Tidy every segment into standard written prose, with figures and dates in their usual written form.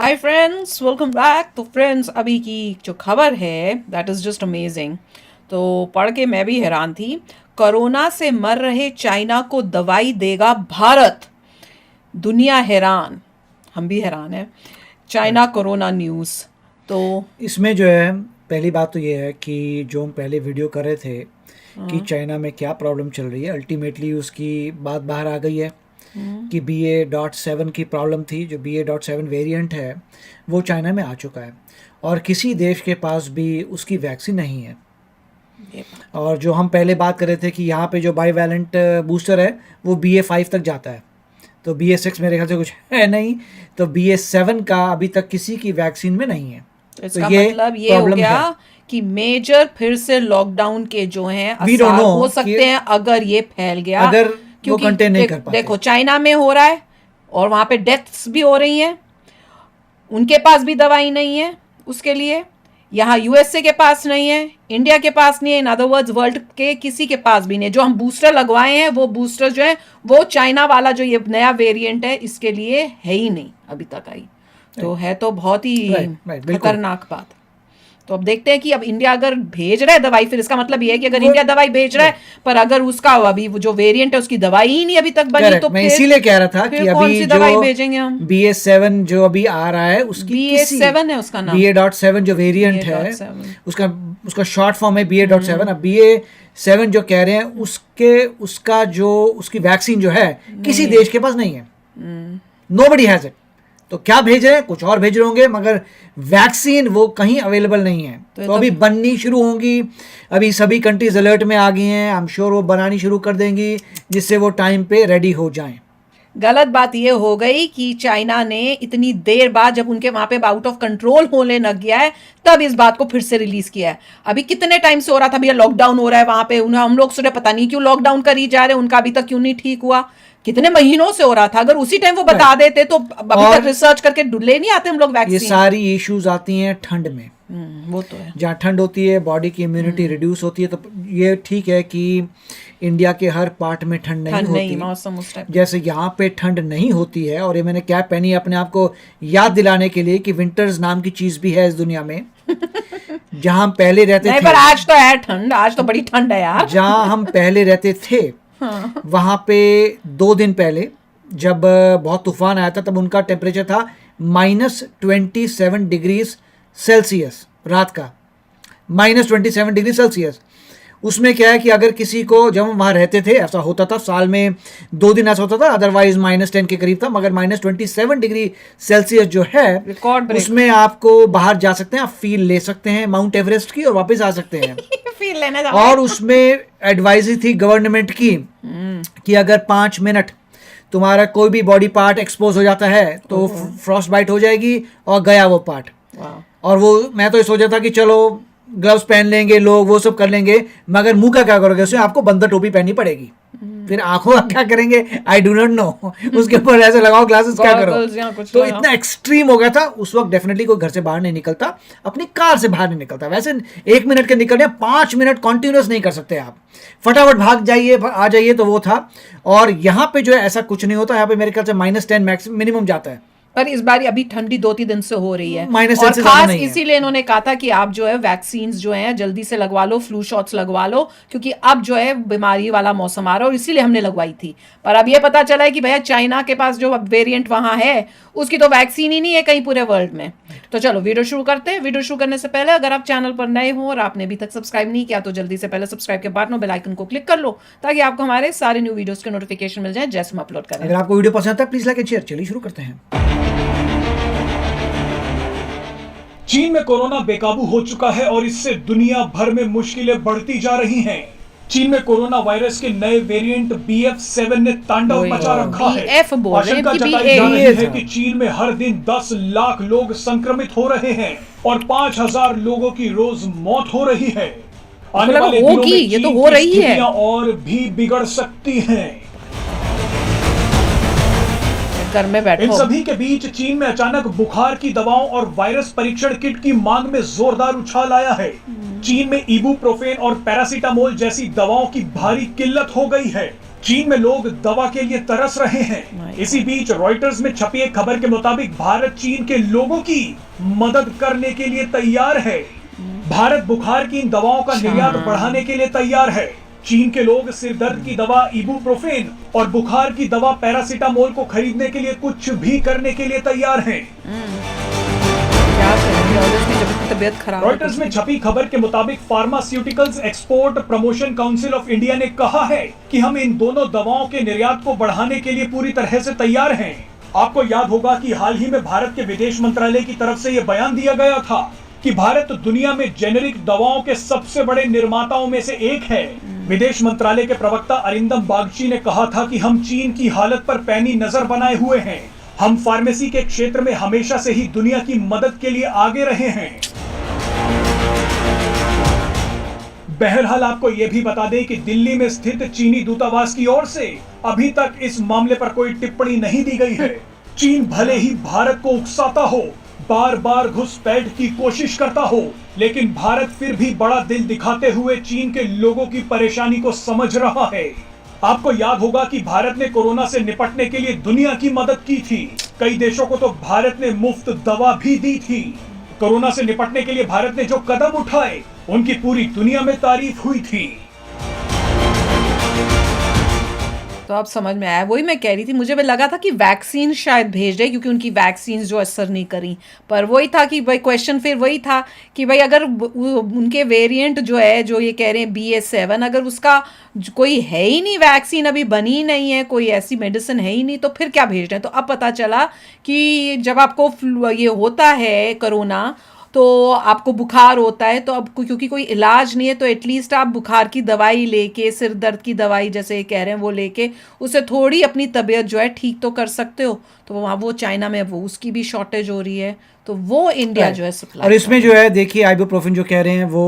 Hi friends, welcome back. तो friends, अभी की जो खबर है दैट इज़ जस्ट अमेजिंग। तो पढ़ के मैं भी हैरान थी। कोरोना से मर रहे चाइना को दवाई देगा भारत। दुनिया हैरान, हम भी हैरान हैं। China corona news. तो इसमें जो है पहली बात तो ये है कि जो हम पहले वीडियो कर रहे थे कि चाइना में क्या प्रॉब्लम चल रही है, अल्टीमेटली उसकी बात बाहर आ गई है कि BA.7 की प्रॉब्लम थी। जो BA.7 वेरिएंट है वो चाइना में आ चुका है और किसी देश के पास भी उसकी वैक्सीन नहीं है। और जो हम पहले बात कर रहे थे कि यहाँ पे जो बाईवैलेंट बूस्टर है वो BA.5 तक जाता है, तो BA.6 मेरे ख्याल से कुछ है नहीं, तो BA.7 का अभी तक किसी की वैक्सीन में नहीं है। तो इसका मतलब ये हो गया कि मेजर फिर से लॉकडाउन के जो हैं असर हो सकते हैं अगर ये फैल गया, अगर क्योंकि वो कंटेन नहीं कर पाते। देखो चाइना में हो रहा है और वहां पे डेथ्स भी हो रही हैं, उनके पास भी दवाई नहीं है उसके लिए। यहाँ यूएसए के पास नहीं है, इंडिया के पास नहीं है, इन अदर वर्ड्स वर्ल्ड के किसी के पास भी नहीं है। जो हम बूस्टर लगवाए हैं वो बूस्टर जो है वो चाइना वाला जो ये नया वेरिएंट है इसके लिए है ही नहीं अभी तक आई। तो है तो बहुत ही खतरनाक बात। तो अब देखते हैं कि अब इंडिया अगर भेज रहा है दवाई, फिर इसका मतलब ये है कि अगर इंडिया दवाई भेज रहा है पर अगर उसका अभी जो वेरिएंट है उसकी दवाई ही नहीं अभी तक बनी, तो मैं इसीलिए कह रहा था कि अभी जो दवाई भेजेंगे हम। BA.7 जो अभी आ रहा है उसकी BA.7 है उसका नाम। BA.7 जो वेरिएंट है उसका शॉर्ट फॉर्म है BA.7। अब BA.7 जो कह रहे हैं उसकी वैक्सीन जो है किसी देश के पास नहीं है। Nobody has it. तो क्या भेज रहे हैं, कुछ और भेज रहे होंगे, मगर वैक्सीन वो कहीं अवेलेबल नहीं है। तो अभी बननी शुरू होंगी। अभी सभी कंट्रीज अलर्ट में आ गई हैं। आई एम श्योर वो बनानी शुरू कर देंगी जिससे वो टाइम पे रेडी हो जाएं। गलत बात ये हो गई कि चाइना ने इतनी देर बाद, जब उनके वहां पे आउट ऑफ कंट्रोल होने लग गया है, तब इस बात को फिर से रिलीज किया है। अभी कितने टाइम से हो रहा था भैया लॉकडाउन हो रहा है वहां पे, हम लोग सुने पता नहीं क्यों लॉकडाउन करी जा रहे हैं, उनका अभी तक क्यों नहीं ठीक हुआ। कितने महीनों से हो रहा था। अगर उसी टाइम वो बता देते तो अभी तक रिसर्च करके ले नहीं आते हम लोग वैक्सीन। ये सारी इश्यूज आती हैं ठंड में। वो तो है, जहाँ ठंड होती है बॉडी की इम्यूनिटी रिड्यूस होती है। तो ये ठीक है कि इंडिया के हर पार्ट में ठंड नहीं होती, मौसम उस टाइप जैसे यहाँ पे ठंड नहीं होती है। और ये मैंने कैप पहनी है अपने आप को याद दिलाने के लिए कि विंटर्स नाम की चीज भी है इस दुनिया में। जहाँ हम पहले रहते थे, पर आज तो है ठंड, आज तो बड़ी ठंड है यार। जहाँ हम पहले रहते थे वहां पे 2 दिन पहले जब बहुत तूफान आया था तब उनका टेम्परेचर था -27 डिग्री सेल्सियस रात का। -27 डिग्री सेल्सियस। उसमें क्या है कि अगर किसी को, जब हम वहाँ रहते थे ऐसा होता था, साल में 2 दिन ऐसा होता था, अदरवाइज -10 के करीब था, मगर -27 डिग्री सेल्सियस जो है उसमें आपको बाहर जा सकते हैं, आप फील ले सकते हैं माउंट एवरेस्ट की और वापस आ सकते हैं। फील लेने और उसमें एडवाइजरी थी गवर्नमेंट की कि अगर 5 मिनट तुम्हारा कोई भी बॉडी पार्ट एक्सपोज हो जाता है तो फ्रॉस्ट बाइट हो जाएगी और गया वो पार्ट। और वो मैं तो ये सोचा था कि चलो ग्लव्स पहन लेंगे लोग, वो सब कर लेंगे, मगर मुंह का क्या करोगे, उसमें आपको बंदर टोपी पहननी पड़ेगी। फिर आंखों का क्या करेंगे, आई डू नॉट नो। उसके ऊपर ऐसे लगाओ ग्लासेस, क्या करो। तो इतना एक्सट्रीम हो गया था उस वक्त। डेफिनेटली कोई घर से बाहर नहीं निकलता, अपनी कार से बाहर नहीं निकलता। वैसे 1 मिनट के निकलने 5 मिनट कॉन्टिन्यूस नहीं कर सकते आप, फटाफट भाग जाइए आ जाइए, तो वो था। और यहाँ पे जो है ऐसा कुछ नहीं होता। यहाँ पे मेरे ख्याल से -10 मैक्सिमम मिनिमम जाता है। पर इस बार अभी ठंडी 2-3 दिन से हो रही है और खास इसीलिए इन्होंने कहा था कि आप जो है वैक्सीन जो है जल्दी से लगवा लो, फ्लू शॉट्स लगवा लो, क्योंकि अब जो है बीमारी वाला मौसम आ रहा है और इसीलिए हमने लगवाई थी। पर अब ये पता चला है कि भैया चाइना के पास जो वेरिएंट वहां है उसकी तो वैक्सीन ही नहीं है कहीं पूरे वर्ल्ड में। तो चलो वीडियो शुरू करते हैं। वीडियो शुरू करने से पहले अगर आप चैनल पर नए हो और आपने अभी तक सब्सक्राइब नहीं किया तो जल्दी से पहले सब्सक्राइब के बटन और बेल आइकन को क्लिक कर लो ताकि आपको हमारे सारे न्यू वीडियोस के नोटिफिकेशन मिल जाए जैसे हम अपलोड करें। अगर आपको वीडियो पसंद आता है प्लीज लाइक एंड शेयर। चलिए शुरू करते हैं। चीन में कोरोना बेकाबू हो चुका है और इससे दुनिया भर में मुश्किलें बढ़ती जा रही हैं। चीन में कोरोना वायरस के नए वेरिएंट BF.7 ने तांडव मचा रखा है। आशंका जताई जा रही है कि चीन में हर दिन 10 लाख लोग संक्रमित हो रहे हैं और 5000 लोगों की रोज मौत हो रही है। आने वाले दिनों में ये तो हो रही है और भी बिगड़ सकती हैं। घर में बैठो। इन सभी के बीच चीन में अचानक बुखार की दवाओं और वायरस परीक्षण किट की मांग में जोरदार उछाल आया है। चीन में इबुप्रोफेन और पैरासीटामोल जैसी दवाओं की भारी किल्लत हो गई है। चीन में लोग दवा के लिए तरस रहे हैं। इसी बीच रॉयटर्स में छपी एक खबर के मुताबिक भारत चीन के लोगों की मदद करने के लिए तैयार है। भारत बुखार की इन दवाओं का निर्यात बढ़ाने के लिए तैयार है। चीन के लोग सिर दर्द की दवा इबुप्रोफेन और बुखार की दवा पैरासीटामोल को खरीदने के लिए कुछ भी करने के लिए तैयार हैं। रॉयटर्स में छपी खबर के मुताबिक pharmaceuticals export promotion council of India ने कहा है कि हम इन दोनों दवाओं के निर्यात को बढ़ाने के लिए पूरी तरह से तैयार हैं। आपको याद होगा कि हाल ही में भारत के विदेश मंत्रालय की तरफ से यह बयान दिया गया था कि भारत दुनिया में जेनेरिक दवाओं के सबसे बड़े निर्माताओं में से एक है। विदेश मंत्रालय के प्रवक्ता अरिंदम बागची ने कहा था कि हम चीन की हालत पर पैनी नजर बनाए हुए हैं। हम फार्मेसी के क्षेत्र में हमेशा से ही दुनिया की मदद के लिए आगे रहे हैं। बहरहाल आपको यह भी बता दें कि दिल्ली में स्थित चीनी दूतावास की ओर से अभी तक इस मामले पर कोई टिप्पणी नहीं दी गई है। चीन भले ही भारत को उकसाता हो, बार बार घुसपैठ की कोशिश करता हो, लेकिन भारत फिर भी बड़ा दिल दिखाते हुए चीन के लोगों की परेशानी को समझ रहा है। आपको याद होगा कि भारत ने कोरोना से निपटने के लिए दुनिया की मदद की थी। कई देशों को तो भारत ने मुफ्त दवा भी दी थी। कोरोना से निपटने के लिए भारत ने जो कदम उठाए उनकी पूरी दुनिया में तारीफ हुई थी। तो अब समझ में आया, वही मैं कह रही थी, मुझे भी लगा था कि वैक्सीन शायद भेज रहे क्योंकि उनकी वैक्सीन जो असर नहीं करी, पर वही था कि भाई क्वेश्चन फिर वही था कि भाई अगर उनके वेरिएंट जो है, जो ये कह रहे हैं BA.7, अगर उसका कोई है ही नहीं, वैक्सीन अभी बनी ही नहीं है, कोई ऐसी मेडिसिन है ही नहीं, तो फिर क्या भेज रहे हैं। तो अब पता चला कि जब आपको ये होता है कोरोना, तो आपको बुखार होता है, तो अब क्योंकि कोई इलाज नहीं है, तो एटलीस्ट आप बुखार की दवाई लेके, सिर दर्द की दवाई जैसे कह रहे हैं वो लेके, उससे थोड़ी अपनी तबीयत जो है ठीक तो कर सकते हो। तो वहाँ वो चाइना में वो उसकी भी शॉर्टेज हो रही है, तो वो इंडिया जो है सप्लाई। और इसमें जो है देखिए आइबुप्रोफेन जो कह रहे हैं वो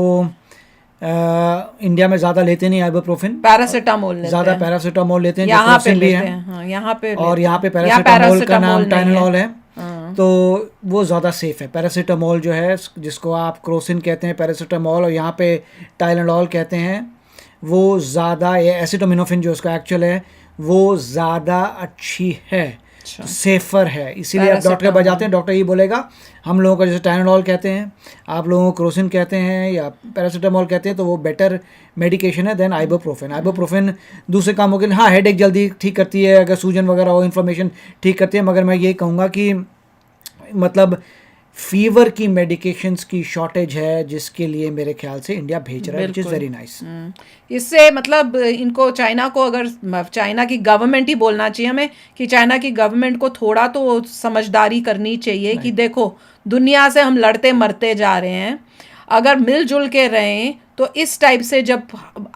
इंडिया में ज़्यादा लेते नहीं आइबुप्रोफेन, पैरासीटामोल लेते हैं, ज़्यादा पैरासीटामोल लेते हैं, यहाँ पे भी लेते है। हैं, हाँ, यहाँ पे और यहाँ पे पैरासीटामोल का नाम टाइलेनॉल है, तो वो ज़्यादा सेफ है। पैरासीटामोल जो है जिसको आप क्रोसिन कहते हैं पैरासीटामोल, और यहाँ पे टाइलेनॉल कहते हैं, वो ज़्यादा, ये एसिटामिनोफेन जो उसका एक्चुअल है वो ज़्यादा अच्छी है, सेफर है। इसीलिए आप डॉक्टर के पास जाते हैं, डॉक्टर ये बोलेगा, हम लोगों को जैसे टाइलेनॉल कहते हैं, आप लोगों को क्रोसिन कहते हैं या पैरासीटामोल कहते हैं, तो वो बेटर मेडिकेशन है देन आइबुप्रोफेन। आइबुप्रोफेन दूसरे कामों के लिए, हाँ, हेडेक जल्दी ठीक करती है, अगर सूजन वगैरह हो, इन्फ्लेमेशन ठीक करती है, मगर मैं ये कहूँगा कि मतलब फीवर की मेडिकेशंस की शॉर्टेज है, जिसके लिए मेरे ख्याल से इंडिया भेज रहा है, व्हिच इज वेरी नाइस। इससे मतलब इनको, चाइना को, अगर चाइना की गवर्नमेंट ही बोलना चाहिए हमें कि चाइना की गवर्नमेंट को थोड़ा तो समझदारी करनी चाहिए कि देखो दुनिया से हम लड़ते मरते जा रहे हैं, अगर मिलजुल के रहें तो इस टाइप से जब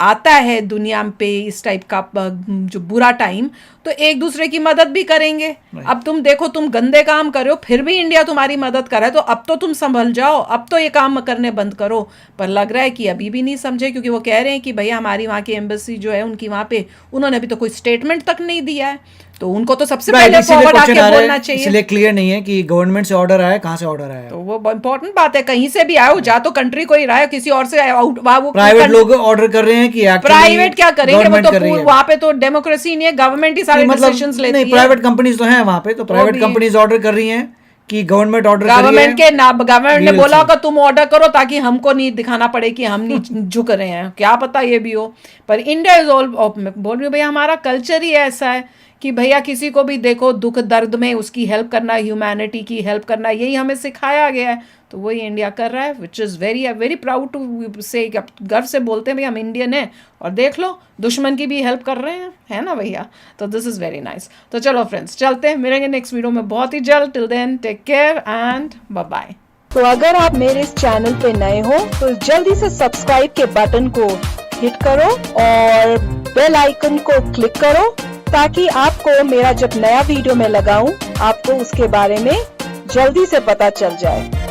आता है दुनिया पे इस टाइप का जो बुरा टाइम, तो एक दूसरे की मदद भी करेंगे। अब तुम देखो, तुम गंदे काम कर रहे हो फिर भी इंडिया तुम्हारी मदद कर रहा है, तो अब तो तुम संभल जाओ, अब तो ये काम करने बंद करो। पर लग रहा है कि अभी भी नहीं समझे, क्योंकि वो कह रहे हैं कि भैया हमारी वहाँ की एम्बेसी जो है उनकी वहाँ पे, उन्होंने अभी तो कोई स्टेटमेंट तक नहीं दिया है, तो उनको तो सबसे पहले फॉरवर्ड आके बोलना चाहिए। इसलिए क्लियर नहीं है कि गवर्नमेंट से ऑर्डर आया, कहाँ से ऑर्डर आया, तो वो इंपॉर्टेंट बात है, कहीं से भी आया हो, जा तो कंट्री कोई रहा है, किसी और से प्राइवेट लोग ऑर्डर कर रहे हैं कि प्राइवेट क्या करेंगे, वो तो वहाँ पे तो डेमोक्रेसी नहीं है, गवर्नमेंट ही सारे डिसीजंस लेती है। नहीं, प्राइवेट कंपनीज तो हैं वहाँ पे, तो प्राइवेट कंपनीज ऑर्डर कर रही हैं कि गवर्नमेंट ऑर्डर गवर्नमेंट ने बोला होगा तुम ऑर्डर करो ताकि हमको नहीं दिखाना पड़े कि हम नहीं झुक रहे हैं, क्या पता ये भी हो। पर इंडिया इज ऑल, बोल रही हूँ भैया हमारा कल्चर ही ऐसा है कि भैया किसी को भी देखो दुख दर्द में उसकी हेल्प करना, ह्यूमैनिटी की हेल्प करना, यही हमें सिखाया गया है, तो वही इंडिया कर रहा है, which is very proud to say, गर्व से बोलते हैं भैया हम इंडियन हैं, और देख लो दुश्मन की भी हेल्प कर रहे हैं, है ना भैया। तो दिस इज़ वेरी नाइस। तो चलो फ्रेंड्स, चलते हैं, मिलेंगे नेक्स्ट वीडियो में बहुत ही जल्द। Till then take care and bye bye. तो अगर आप मेरे इस चैनल पे नए हो तो जल्दी से सब्सक्राइब के बटन को हिट करो और बेल आइकन को क्लिक करो, ताकि आपको मेरा जब नया वीडियो मैं लगाऊं आपको उसके बारे में जल्दी से पता चल जाए।